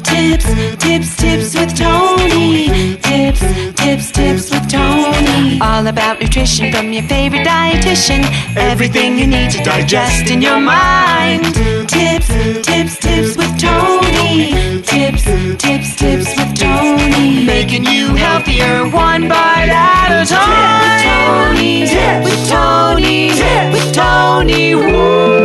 Tips with Tony. Tips with Tony. All about nutrition from your favorite dietitian. Everything you need to digest in your mind. Tips with Tony. Tips with Tony. Making you healthier one bite at a time. With Tony. Woo.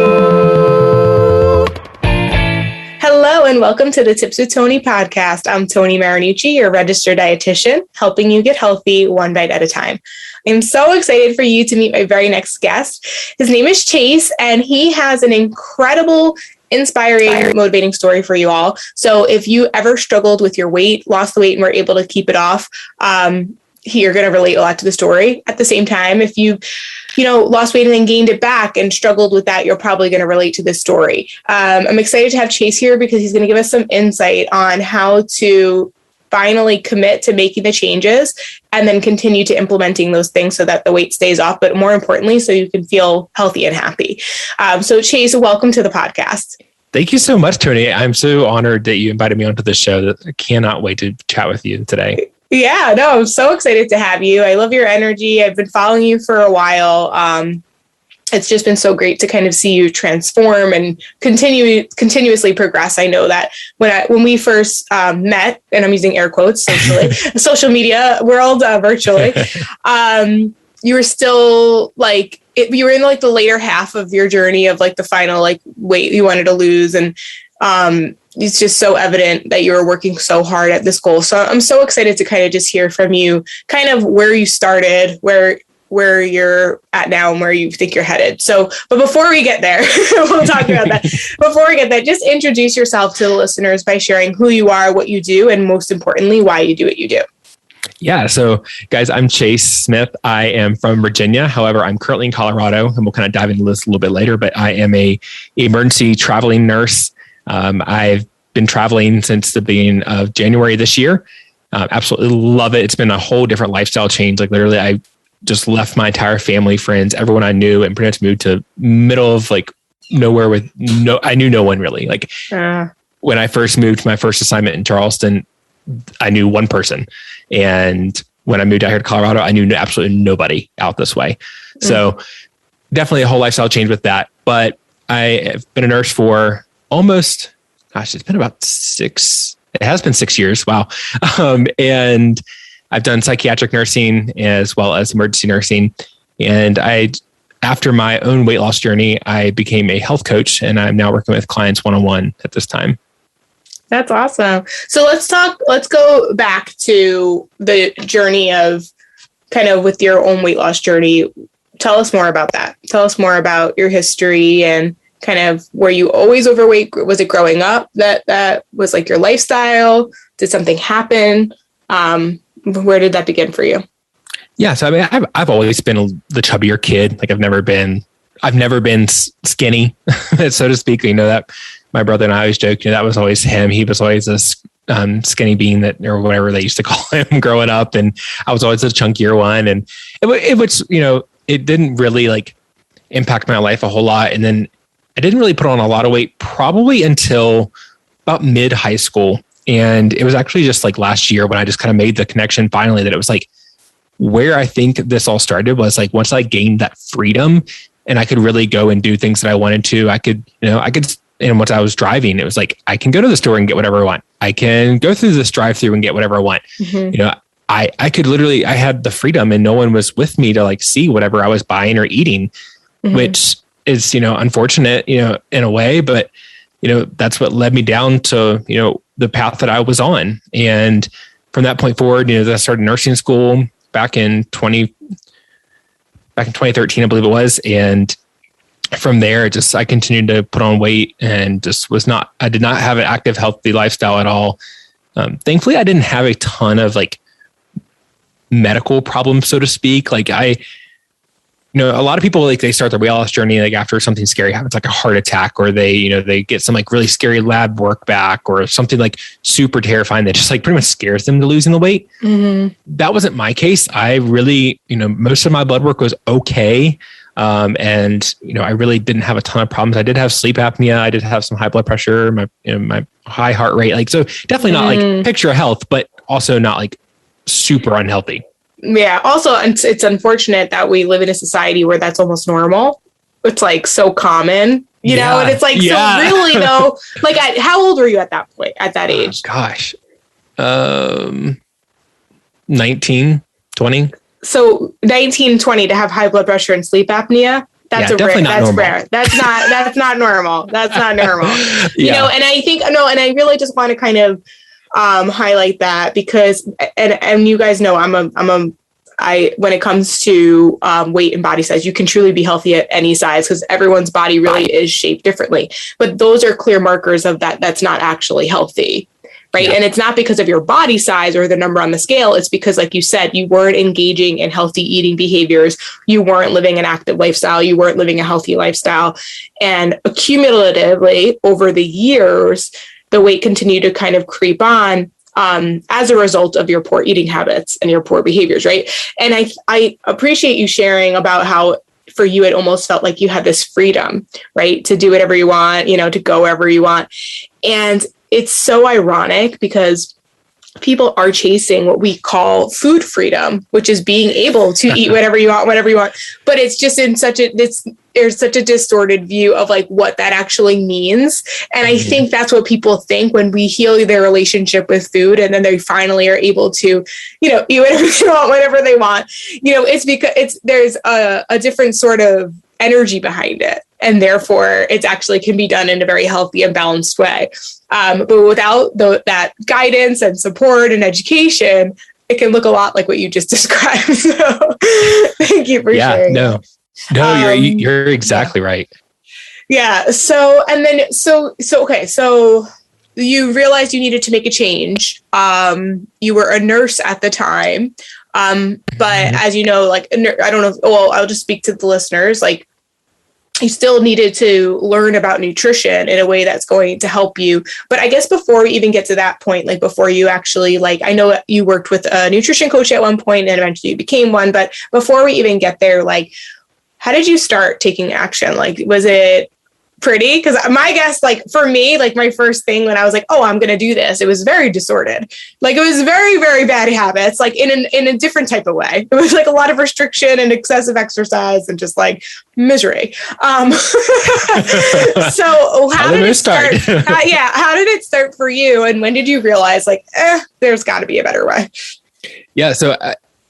Hello and welcome to the Tips with Tony podcast. I'm Tony Marinucci, your registered dietitian, helping you get healthy one bite at a time. I'm so excited for you to meet my very next guest. His name is Chase, and he has an incredible, inspiring, motivating story for you all. So if you ever struggled with your weight, lost the weight, and were able to keep it off, you're going to relate a lot to the story. At the same time, if you lost weight and then gained it back and struggled with that, you're probably going to relate to this story. I'm excited to have Chase here because he's going to give us some insight on how to finally commit to making the changes and then continue to implementing those things so that the weight stays off, but more importantly, so you can feel healthy and happy. So Chase, welcome to the podcast. Thank you so much, Tony. I'm so honored that you invited me onto the show. I cannot wait to chat with you today. Yeah, no, I'm so excited to have you. I love your energy. I've been following you for a while. It's just been so great to kind of see you transform and continuously progress. I know that when we first met, and I'm using air quotes socially, social media world, virtually, you were still you were in the later half of your journey of the final weight you wanted to lose, and it's just so evident that you were working so hard at this goal. So I'm so excited to kind of just hear from you, kind of where you started, where you're at now, and where you think you're headed. So, but before we get there, we'll talk about that. Before we get there, just introduce yourself to the listeners by sharing who you are, what you do, and most importantly, why you do what you do. Yeah. So guys, I'm Chase Smith. I am from Virginia. However, I'm currently in Colorado, and we'll kind of dive into this a little bit later, but I am a emergency traveling nurse. I've been traveling since the beginning of January this year. Absolutely love it. It's been a whole different lifestyle change. Literally, I just left my entire family, friends, everyone I knew, and pretty much moved to middle of nowhere with I knew no one really. When I first moved to my first assignment in Charleston, I knew one person. And when I moved out here to Colorado, I knew absolutely nobody out this way. So definitely a whole lifestyle change with that. But I have been a nurse for almost, it's been about 6 years. Wow. And I've done psychiatric nursing as well as emergency nursing. And after my own weight loss journey, I became a health coach, and I'm now working with clients one-on-one at this time. That's awesome. So let's go back to the journey of kind of with your own weight loss journey. Tell us more about that. Tell us more about your history and kind of were you always overweight? Was it growing up that was your lifestyle? Did something happen? Where did that begin for you? Yeah. So, I've always been the chubbier kid. I've never been skinny, so to speak. That my brother and I always joke, that was always him. He was always this skinny bean or whatever they used to call him growing up. And I was always the chunkier one. And it was, it didn't really impact my life a whole lot. And then I didn't really put on a lot of weight probably until about mid high school. And it was actually just last year when I just kind of made the connection finally that it was where I think this all started was once I gained that freedom and I could really go and do things that I wanted to, and once I was driving, it was I can go to the store and get whatever I want. I can go through this drive-through and get whatever I want. Mm-hmm. I could literally, I had the freedom and no one was with me to see whatever I was buying or eating, which is, unfortunate, in a way, but, that's what led me down to, the path that I was on. And from that point forward, I started nursing school back in 2013, I believe it was. And from there, I continued to put on weight and I did not have an active, healthy lifestyle at all. Thankfully, I didn't have a ton of medical problems, so to speak. A lot of people they start their weight loss journey after something scary happens, like a heart attack, or they get some really scary lab work back, or something super terrifying that just pretty much scares them to losing the weight. Mm-hmm. That wasn't my case. I really, most of my blood work was okay. And, I really didn't have a ton of problems. I did have sleep apnea. I did have some high blood pressure, my high heart rate. Like, so definitely not like picture of health, but also not like super unhealthy. Yeah. Also, it's unfortunate that we live in a society where that's almost normal. It's like so common, you know, and it's like, so really though, like how old were you at that point, at that age? Gosh, 19, 20. So 19, 20 to have high blood pressure and sleep apnea. That's rare. That's not normal. That's not normal. You know, and I think, and I really just want to kind of highlight that because, and you guys know, when it comes to weight and body size, you can truly be healthy at any size because everyone's body really is shaped differently. But those are clear markers of that's not actually healthy. Right. Yeah. And it's not because of your body size or the number on the scale. It's because, like you said, you weren't engaging in healthy eating behaviors. You weren't living an active lifestyle. You weren't living a healthy lifestyle. And accumulatively over the years, the weight continued to kind of creep on as a result of your poor eating habits and your poor behaviors. Right. And I appreciate you sharing about how for you, it almost felt like you had this freedom, right, to do whatever you want, to go wherever you want. And it's so ironic because people are chasing what we call food freedom, which is being able to eat whatever you want, whenever you want. But it's just there's such a distorted view of like what that actually means. And I think that's what people think when we heal their relationship with food. And then they finally are able to, eat whatever they want, whenever they want. It's because there's a different sort of energy behind it. And therefore, it actually can be done in a very healthy and balanced way. But without that guidance and support and education, it can look a lot like what you just described. So thank you for sharing. No, you're exactly right. Yeah. So you realized you needed to make a change. You were a nurse at the time. But as you know, like, I don't know, well, I'll just speak to the listeners, like, you still needed to learn about nutrition in a way that's going to help you. But I guess before we even get to that point, like before you actually, like, I know you worked with a nutrition coach at one point and eventually you became one, but before we even get there, like, how did you start taking action? Like, was it pretty? Because my guess, like for me, like my first thing when I was like, oh, I'm going to do this, it was very disordered. Like it was very, very bad habits, like in a different type of way. It was like a lot of restriction and excessive exercise and just like misery. So how did it start? How did it start for you? And when did you realize like, there's got to be a better way? Yeah. So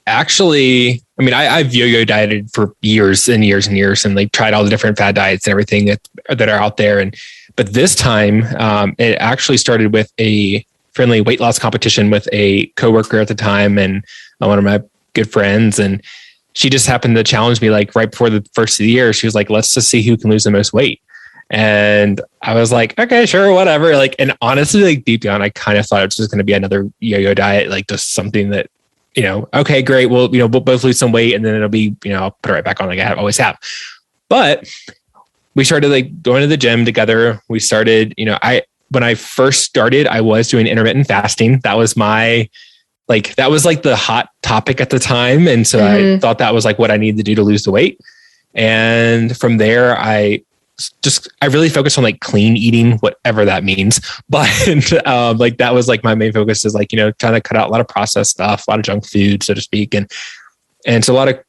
actually, I mean, I've yo-yo dieted for years and years and years and like tried all the different fad diets and everything that are out there. But this time it actually started with a friendly weight loss competition with a coworker at the time and one of my good friends. And she just happened to challenge me like right before the first of the year. She was like, let's just see who can lose the most weight. And I was like, okay, sure, whatever. Like, and honestly, like deep down, I kind of thought it was just going to be another yo-yo diet, like just something that, okay, great. Well, we'll both lose some weight and then it'll be, I'll put it right back on like I always have. But we started like going to the gym together. We started, when I first started, I was doing intermittent fasting. That was that was like the hot topic at the time. And so I thought that was like what I needed to do to lose the weight. And from there, I really focused on like clean eating, whatever that means. But like that was like my main focus is like, trying to cut out a lot of processed stuff, a lot of junk food, so to speak. And so a lot of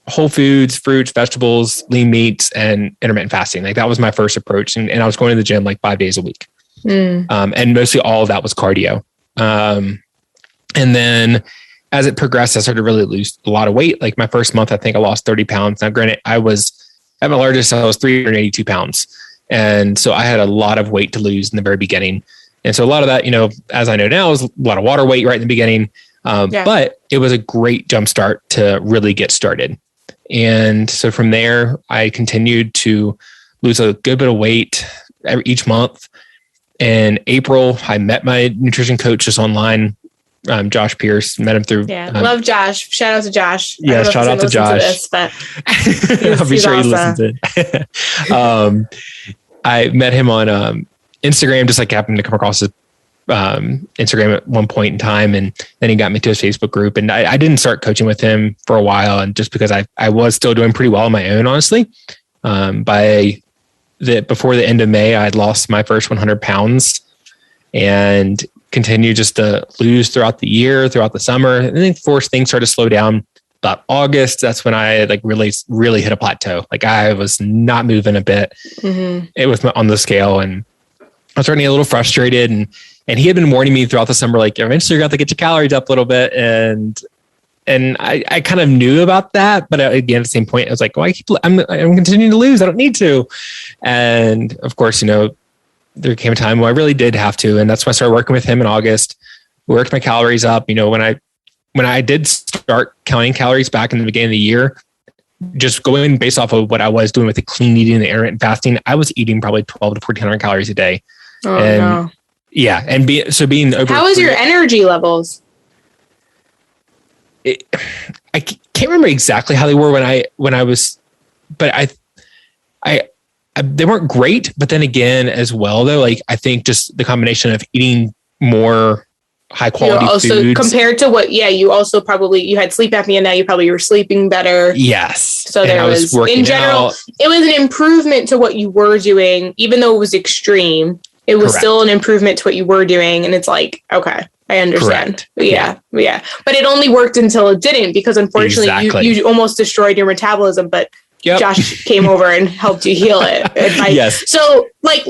whole foods, fruits, vegetables, lean meats, and intermittent fasting. Like that was my first approach. And I was going to the gym like 5 days a week. And mostly all of that was cardio. And then as it progressed, I started to really lose a lot of weight. Like my first month, I think I lost 30 pounds. Now, granted, at my largest, I was 382 pounds. And so I had a lot of weight to lose in the very beginning. And so a lot of that, as I know now, is a lot of water weight right in the beginning. But it was a great jumpstart to really get started. And so from there, I continued to lose a good bit of weight each month. In April, I met my nutrition coach just online. Josh Pierce, met him through. Yeah, love Josh. Shout out to Josh. Yeah, shout out to Josh. This, but I'll be sure awesome. He listens to it. I met him on Instagram, just like happened to come across his Instagram at one point in time. And then he got me to his Facebook group, and I didn't start coaching with him for a while. And just because I was still doing pretty well on my own, honestly, before the end of May, I had lost my first 100 pounds and continued just to lose throughout the year, throughout the summer. And then things started to slow down. About August, that's when I really hit a plateau. Like I was not moving a bit. Mm-hmm. It was on the scale, and I was starting to get a little frustrated. And he had been warning me throughout the summer, like eventually you're going to have to get your calories up a little bit. And I kind of knew about that, but again, at the same point, I was like, well, I'm continuing to lose. I don't need to. And of course, there came a time where I really did have to, and that's when I started working with him in August. Worked my calories up. When I did start counting calories back in the beginning of the year, just going based off of what I was doing with the clean eating and the intermittent fasting, I was eating probably 12 to 1,400 calories a day. Oh, no. Yeah. And being over. How was your energy levels? I can't remember exactly how they were when I was, but I they weren't great. But then again, as well, though, like I think just the combination of eating more high quality foods compared to you also probably, you had sleep apnea. Now you probably were sleeping better. Yes. So there was in general, it was an improvement to what you were doing, even though it was extreme. It was still an improvement to what you were doing. And it's like, okay, I understand. Yeah. But it only worked until it didn't, because unfortunately you almost destroyed your metabolism, but Josh came over and helped you heal it. Yes. So let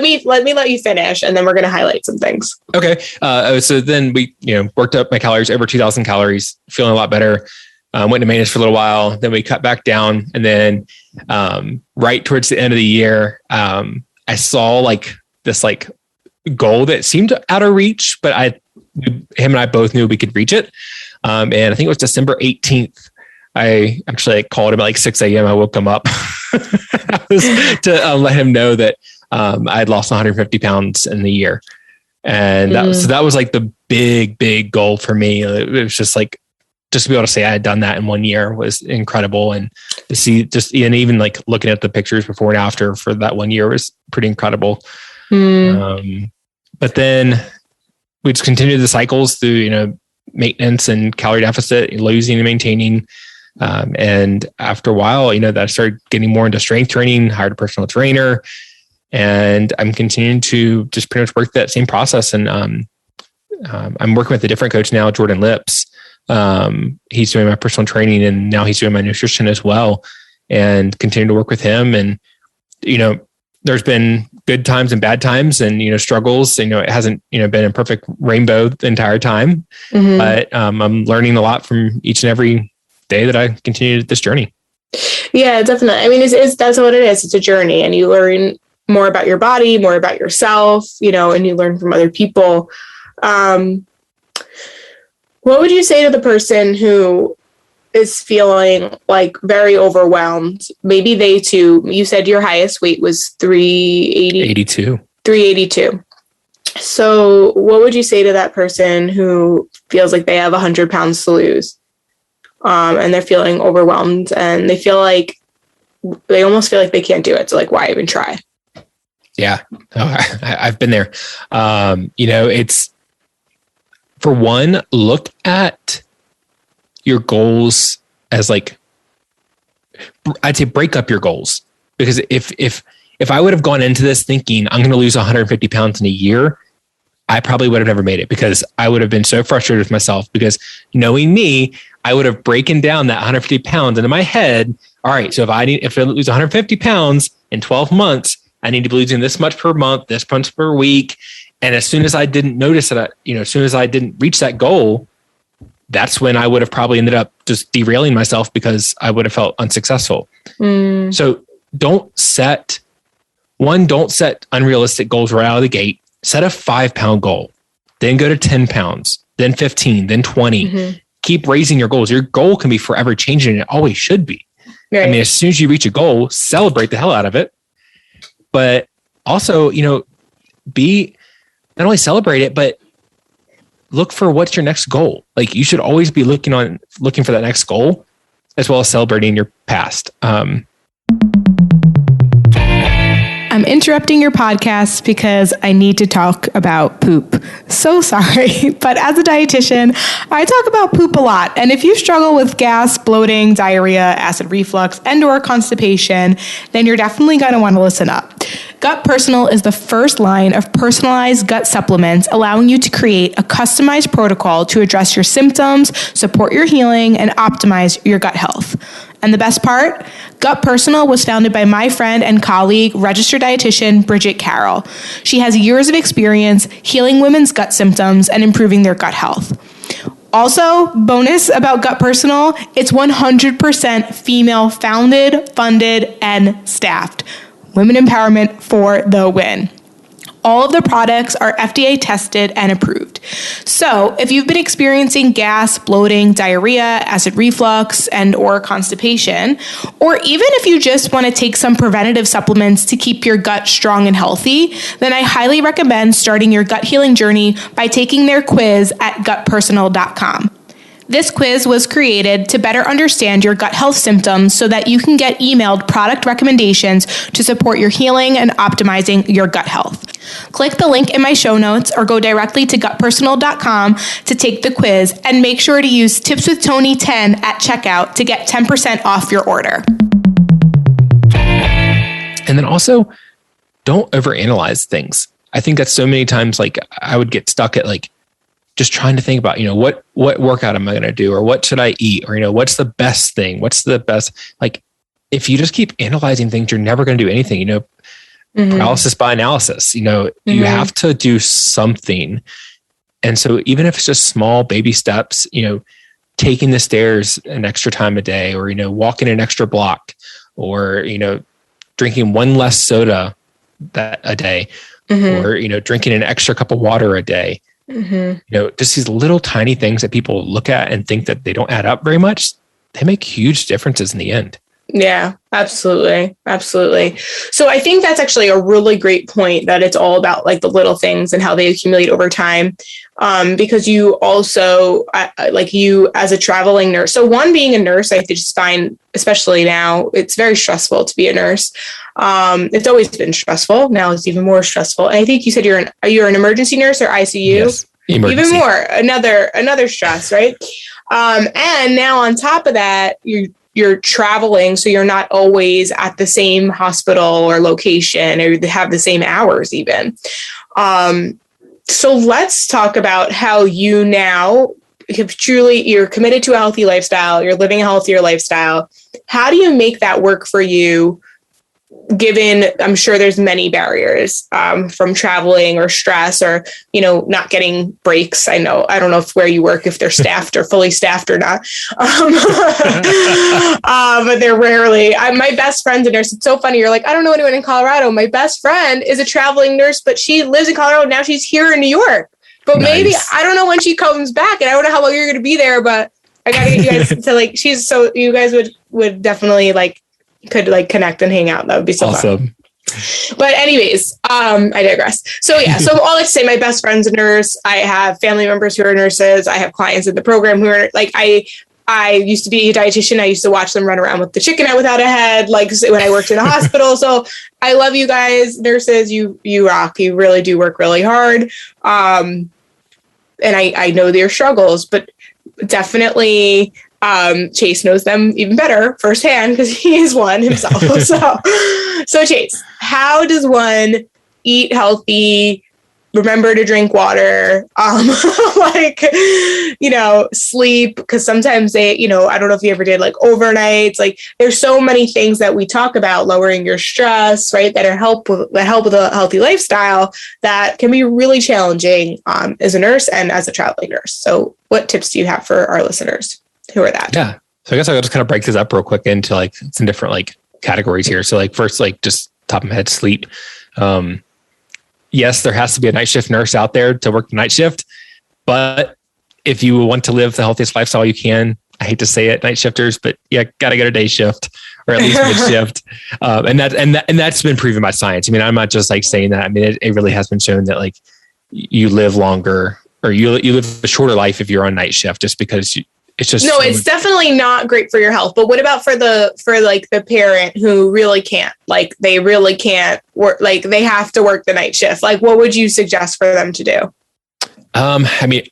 me let you finish, and then we're going to highlight some things. Okay. So then we, worked up my calories over 2,000 calories, feeling a lot better. Went to maintenance for a little while. Then we cut back down. And then right towards the end of the year, I saw this goal that seemed out of reach, but him and I both knew we could reach it. And I think it was December 18th. I actually called him at 6 a.m. I woke him up to let him know that I had lost 150 pounds in the year. And that was like the big goal for me. It was just to be able to say I had done that in 1 year was incredible. And to see even looking at the pictures before and after for that 1 year was pretty incredible. But then we just continued the cycles through, maintenance and calorie deficit, losing and maintaining. And after a while, that I started getting more into strength training, hired a personal trainer, and I'm continuing to just pretty much work that same process. And I'm working with a different coach now, Jordan Lips. He's doing my personal training, and now he's doing my nutrition as well, and continue to work with him. And, there's been good times and bad times and, struggles. It hasn't, been a perfect rainbow the entire time, but I'm learning a lot from each and every day that I continue this journey. Yeah, definitely. I mean, that's what it is. It's a journey, and you learn more about your body, more about yourself, and you learn from other people. What would you say to the person who is feeling very overwhelmed? Maybe they too, you said your highest weight was 382. So what would you say to that person who feels like they have 100 pounds to lose? And they're feeling overwhelmed, and they almost feel like they can't do it. So why even try? Yeah, I've been there. It's, for one, look at your goals as I'd say break up your goals, because if I would have gone into this thinking I'm going to lose 150 pounds in a year, I probably would have never made it, because I would have been so frustrated with myself, because knowing me, I would have broken down that 150 pounds into my head. All right, so if I lose 150 pounds in 12 months, I need to be losing this much per month, this much per week. And as soon as I didn't notice that, as soon as I didn't reach that goal, that's when I would have probably ended up just derailing myself, because I would have felt unsuccessful. So don't set unrealistic goals right out of the gate. Set a 5-pound goal, then go to 10 pounds, then 15, then 20. Keep raising your goals. Your goal can be forever changing, and it always should be. Right. I mean, as soon as you reach a goal, celebrate the hell out of it. But also, not only celebrate it, but look for what's your next goal. You should always be looking for that next goal, as well as celebrating your past. I I'm interrupting your podcast because I need to talk about poop. So sorry, but as a dietitian, I talk about poop a lot. And if you struggle with gas, bloating, diarrhea, acid reflux, and/or constipation, then you're definitely going to want to listen up. Gut Personal is the first line of personalized gut supplements, allowing you to create a customized protocol to address your symptoms, support your healing, and optimize your gut health. And the best part? Gut Personal was founded by my friend and colleague, registered dietitian Bridget Carroll. She has years of experience healing women's gut symptoms and improving their gut health. Also, bonus about Gut Personal, it's 100% female founded, funded, and staffed. Women empowerment for the win. All of the products are FDA tested and approved. So if you've been experiencing gas, bloating, diarrhea, acid reflux, and/or constipation, or even if you just want to take some preventative supplements to keep your gut strong and healthy, then I highly recommend starting your gut healing journey by taking their quiz at gutpersonal.com. This quiz was created to better understand your gut health symptoms so that you can get emailed product recommendations to support your healing and optimizing your gut health. Click the link in my show notes or go directly to gutpersonal.com to take the quiz, and make sure to use Tips with Tony 10 at checkout to get 10% off your order. And then also, don't overanalyze things. I think that so many times, like, I would get stuck at like just trying to think about, what workout am I going to do, or what should I eat, or, what's the best thing? What's the best, like, if you just keep analyzing things, you're never going to do anything, paralysis by analysis, you have to do something. And so even if it's just small baby steps, taking the stairs an extra time a day, or, walking an extra block, or, drinking one less soda a day, or, drinking an extra cup of water a day. Just these little tiny things that people look at and think that they don't add up very much, they make huge differences in the end. Yeah, absolutely. Absolutely. So I think that's actually a really great point, that it's all about like the little things and how they accumulate over time. Because you also, like you as a traveling nurse. So one, being a nurse, I just find, especially now, it's very stressful to be a nurse. It's always been stressful. Now it's even more stressful. And I think you said you're an emergency nurse or ICU? Yes, emergency. Even more, another stress, right? And now on top of that, you're traveling, so you're not always at the same hospital or location, or have the same hours even. So let's talk about how you now you're committed to a healthy lifestyle, you're living a healthier lifestyle. How do you make that work for you, given I'm sure there's many barriers from traveling or stress, or, not getting breaks? I don't know if where you work, if they're staffed or fully staffed or not. But they're rarely. My best friend's a nurse. It's so funny. You're like, I don't know anyone in Colorado. My best friend is a traveling nurse, but she lives in Colorado. Now she's here in New York. But nice. Maybe, I don't know when she comes back, and I don't know how long you're going to be there, but I got to get you guys to you guys would definitely could connect and hang out. That would be so awesome. Fun. But anyways, I digress. So yeah, so all I say, my best friend's a nurse. I have family members who are nurses. I have clients in the program who are I used to be a dietitian. I used to watch them run around with the chicken out without a head, when I worked in the hospital. So I love you guys, nurses. You rock. You really do work really hard. And I know their struggles, but definitely Chase knows them even better firsthand, because he is one himself. So Chase, how does one eat healthy, remember to drink water, sleep? Because sometimes they, I don't know if you ever did overnights. There's so many things that we talk about, lowering your stress, right? That help with a healthy lifestyle, that can be really challenging as a nurse and as a traveling nurse. So what tips do you have for our listeners who are that? Yeah. So I guess I'll just kind of break this up real quick into some different categories here. So first, just top of my head, sleep. Yes, there has to be a night shift nurse out there to work the night shift, but if you want to live the healthiest lifestyle you can, I hate to say it, night shifters, but got to get a day shift, or at least mid shift. And that's been proven by science. I mean, I'm not just saying that. I mean, it really has been shown that you live longer, or you live a shorter life if you're on night shift, just because it's just, no, it's definitely not great for your health. But what about for the parent who really can't, like they really can't work, like they have to work the night shift? Like, what would you suggest for them to do? I mean,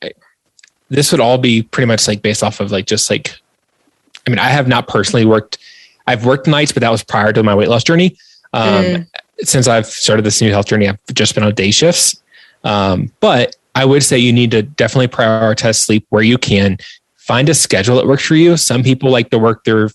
this would all be pretty much like based off of like, just like, I mean, I have not personally worked, I've worked nights, but that was prior to my weight loss journey. Since I've started this new health journey, I've just been on day shifts. But I would say you need to definitely prioritize sleep where you can. Find a schedule that works for you. Some people like to work their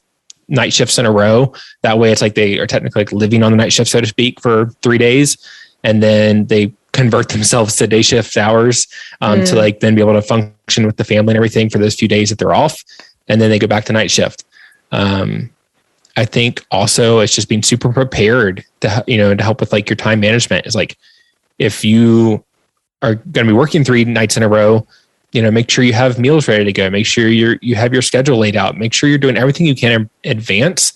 night shifts in a row. That way it's like they are technically like living on the night shift, so to speak, for 3 days. And then they convert themselves to day shift hours to like then be able to function with the family and everything for those few days that they're off. And then they go back to night shift. I think also it's just being super prepared to, to help with like your time management. Is like, if you are going to be working 3 nights in a row, make sure you have meals ready to go. Make sure you have your schedule laid out. Make sure you're doing everything you can in advance.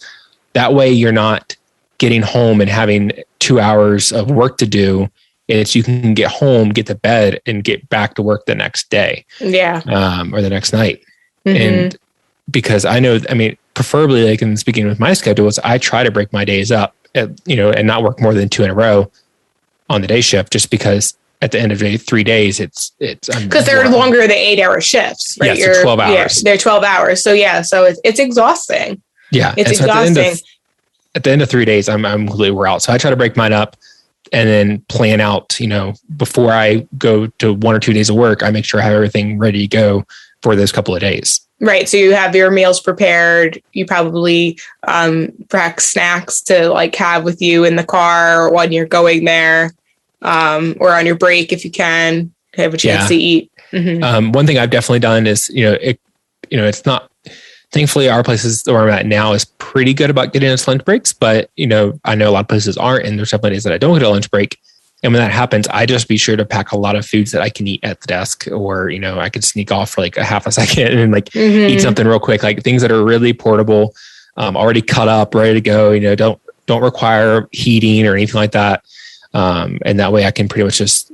That way you're not getting home and having 2 hours of work to do. It's you can get home, get to bed, and get back to work the next day. Yeah. Or the next night. And because I know, I mean, preferably like in speaking with my schedules, I try to break my days up, and not work more than 2 in a row on the day shift, just because at the end of 3 days, it's because they're longer than 8-hour shifts, right? Yes, they're 12 hours. Yeah, they're 12 hours. So it's exhausting. Yeah. It's exhausting. At the end of 3 days, I'm completely wore out. So I try to break mine up and then plan out, before I go to 1 or 2 days of work, I make sure I have everything ready to go for those couple of days. Right. So you have your meals prepared. You probably pack snacks to like have with you in the car when you're going there, or on your break if you can have a chance to eat. One thing I've definitely done is, it's not, thankfully our places where I'm at now is pretty good about getting us lunch breaks, but I know a lot of places aren't, and there's definitely days that I don't get a lunch break. And when that happens, I just be sure to pack a lot of foods that I can eat at the desk, or, I could sneak off for like a half a second and like eat something real quick, like things that are really portable, already cut up, ready to go, don't require heating or anything like that. And that way I can pretty much just,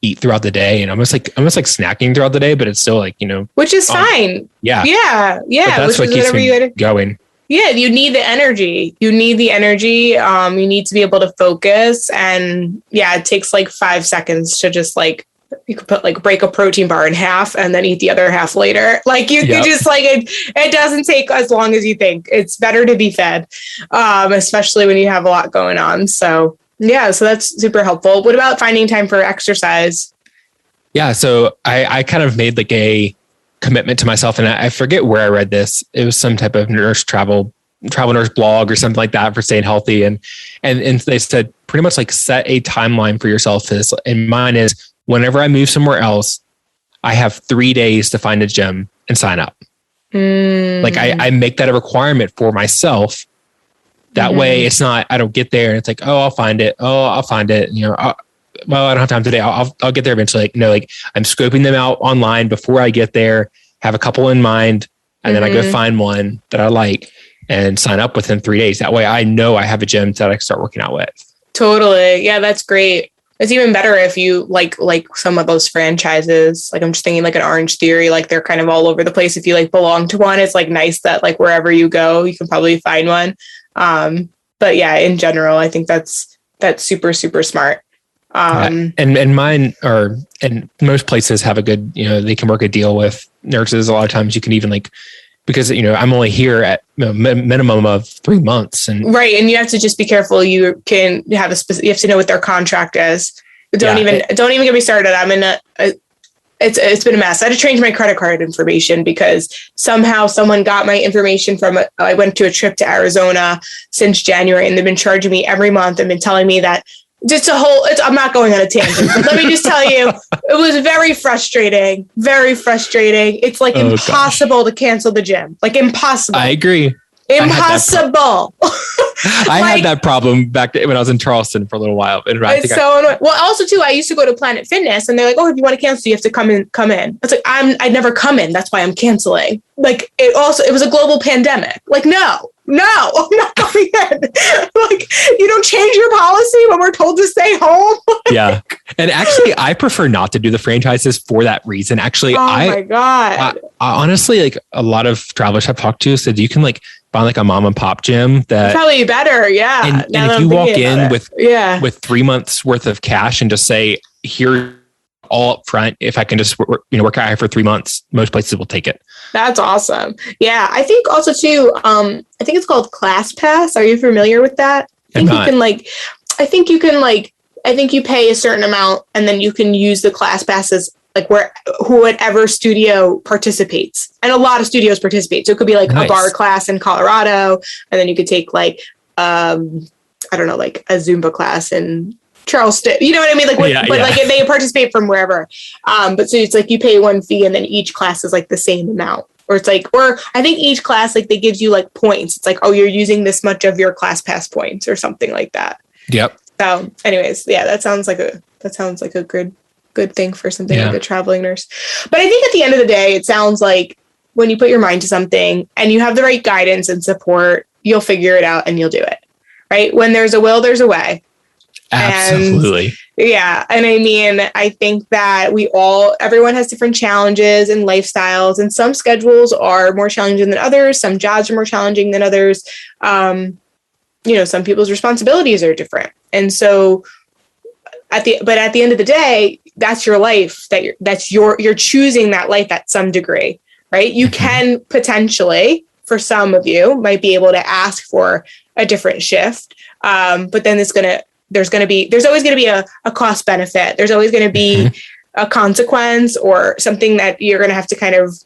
eat throughout the day, and almost like snacking throughout the day, but it's still like, which is fine. Yeah. Yeah. But that's what keeps me going. Yeah, you need the energy. You need to be able to focus. And yeah, it takes like 5 seconds to just like, you could put like break a protein bar in half and then eat the other half later. Like you just like, it doesn't take as long as you think. It's better to be fed, especially when you have a lot going on. So yeah, so that's super helpful. What about finding time for exercise? Yeah. So I kind of made like a commitment to myself, and I forget where I read this. It was some type of travel nurse blog or something like that for staying healthy. And they said pretty much like set a timeline for yourself to this. And mine is whenever I move somewhere else, I have 3 days to find a gym and sign up. Like I make that a requirement for myself. That way it's not, I don't get there and it's like, oh, I'll find it. Oh, I'll find it. Well, I don't have time today. I'll get there eventually. Like I'm scoping them out online before I get there, have a couple in mind, and then I go find one that I like and sign up within 3 days. That way I know I have a gym that I can start working out with. Totally. Yeah, that's great. It's even better if you like some of those franchises. Like I'm just thinking like an Orange Theory, like they're kind of all over the place. If you like belong to one, it's like nice that like wherever you go, you can probably find one. But yeah, in general, I think that's super, super smart. And mine are, and most places have a good, they can work a deal with nurses. A lot of times you can even like, because, I'm only here at minimum of 3 months. And right. And you have to just be careful. You can have you have to know what their contract is. Don't even get me started. I'm in it's been a mess. I had to change my credit card information because somehow someone got my information I went to a trip to Arizona since January, and they've been charging me every month and been telling me that I'm not going on a tangent, but let me just tell you, it was very frustrating. It's like impossible to cancel the gym. Like impossible. I agree. Impossible. I had that problem back when I was in Charleston for a little while. It's so annoying. Well, also too, I used to go to Planet Fitness, and they're like, "Oh, if you want to cancel, you have to come in." It's like I'd never come in. That's why I'm canceling. Like it was a global pandemic. Like no, no, I'm not going in. Like, you don't change your policy when we're told to stay home. Yeah. And actually, I prefer not to do the franchises for that reason. Actually, my God. I honestly, like a lot of travelers I've talked to said you can like find like a mom and pop gym that probably better. Yeah. And if you walk in with 3 months worth of cash and just say, here all up front, if I can just work out here for 3 months, most places will take it. That's awesome. Yeah. I think also too, I think it's called Class Pass. Are you familiar with that? I think you pay a certain amount and then you can use the Class Passes like whatever studio participates. And a lot of studios participate. So it could be like a bar class in Colorado, and then you could take like I don't know, like a Zumba class in Charleston. You know what I mean? Like like they participate from wherever. But so it's like you pay one fee and then each class is like the same amount. Or it's like, or I think each class, like they gives you like points. It's like, oh, you're using this much of your Class Pass points or something like that. Yep. So anyways, yeah, that sounds like a good thing for something like a traveling nurse. But I think at the end of the day, it sounds like when you put your mind to something and you have the right guidance and support, you'll figure it out and you'll do it. Right? When there's a will, there's a way. Absolutely. And I mean, I think that everyone has different challenges and lifestyles, and some schedules are more challenging than others. Some jobs are more challenging than others. Some people's responsibilities are different. And so at the end of the day, that's your life, you're choosing that life at some degree, right? You can potentially, for some of you, might be able to ask for a different shift. But then there's always going to be a cost benefit. There's always going to be a consequence or something that you're going to have to kind of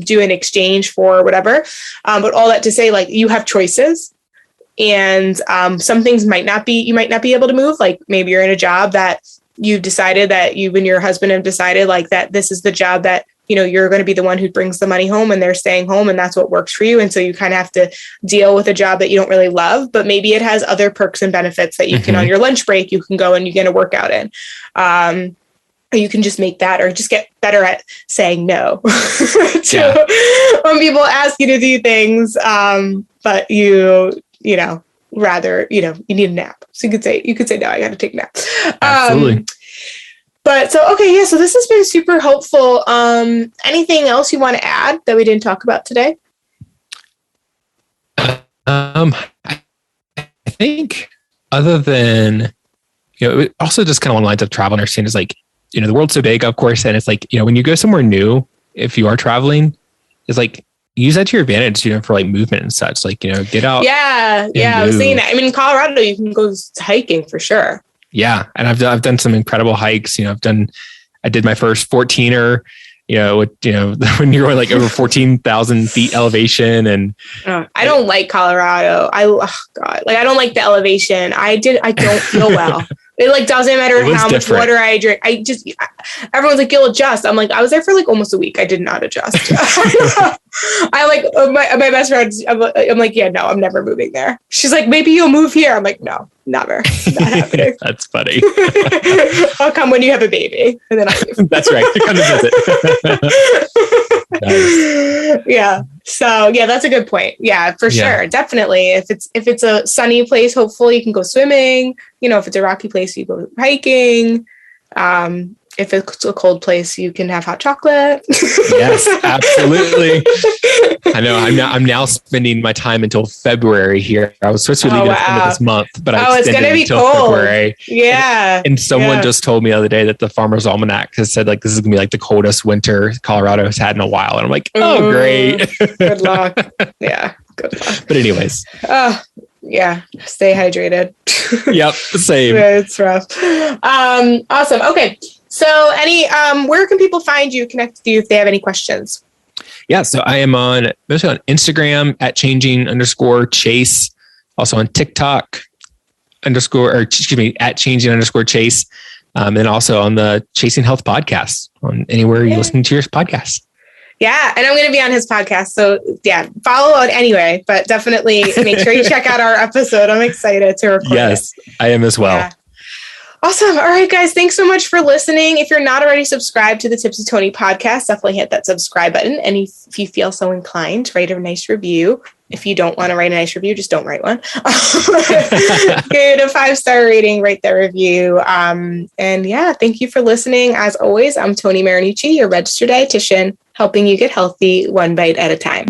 do in exchange for whatever. But all that to say, like, you have choices. And some things you might not be able to move. Like maybe you're in a job that you've decided that you and your husband have decided like that this is the job that, you're going to be the one who brings the money home and they're staying home and that's what works for you. And so you kind of have to deal with a job that you don't really love, but maybe it has other perks and benefits that you can on your lunch break, you can go and you get a workout in. Or you can just make that or just get better at saying no when people ask you to do things. But you need a nap. So you could say, no, I got to take a nap. Absolutely. But so, okay. Yeah. So this has been super helpful. Anything else you want to add that we didn't talk about today? I think other than, also just kind of along the lines of travel nursing is like, the world's so big, of course. And it's like, when you go somewhere new, if you are traveling, it's like, use that to your advantage, for like movement and such, like, get out. Yeah. Yeah. I was saying that. I mean, in Colorado, you can go hiking for sure. Yeah. And I've done some incredible hikes. I did my first 14er, when you're going like over 14,000 feet elevation. And I don't like Colorado. I don't like the elevation. I don't feel well. It like doesn't matter how much water I drink. Everyone's like, you'll adjust. I'm like, I was there for like almost a week. I did not adjust. I like my best friend. I'm like, yeah, no, I'm never moving there. She's like, maybe you'll move here. I'm like, no, never. Not happening. That's funny. I'll come when you have a baby, and then I'll leave. That's right. Come to visit. Nice. Yeah. So yeah, that's a good point. Yeah, for sure. Definitely. If it's a sunny place, hopefully you can go swimming. If it's a rocky place, you go hiking. If it's a cold place, you can have hot chocolate. Yes, absolutely. I know. I'm now spending my time until February here. I was supposed to be leaving at the end of this month, but I extended it until February. Yeah. And someone just told me the other day that the Farmer's Almanac has said like this is gonna be like the coldest winter Colorado has had in a while. And I'm like, oh, great. Good luck. Yeah. Good luck. But anyways. Yeah. Stay hydrated. Yep. Same. It's rough. Awesome. Okay. So where can people find you, connect with you if they have any questions? Yeah. So I am mostly on Instagram at @changing_chase. Also on TikTok at @changing_chase. And then also on the Chasing Health podcast on anywhere you listen to your podcasts. Yeah. And I'm going to be on his podcast. So yeah, follow it anyway, but definitely make sure you check out our episode. I'm excited to record it. Yes, I am as well. Yeah. Awesome. All right, guys. Thanks so much for listening. If you're not already subscribed to the Tips with Tony podcast, definitely hit that subscribe button. And if you feel so inclined, write a nice review. If you don't want to write a nice review, just don't write one. Give it a 5-star rating, write the review. And yeah, thank you for listening. As always, I'm Toni Marinucci, your registered dietitian, helping you get healthy one bite at a time.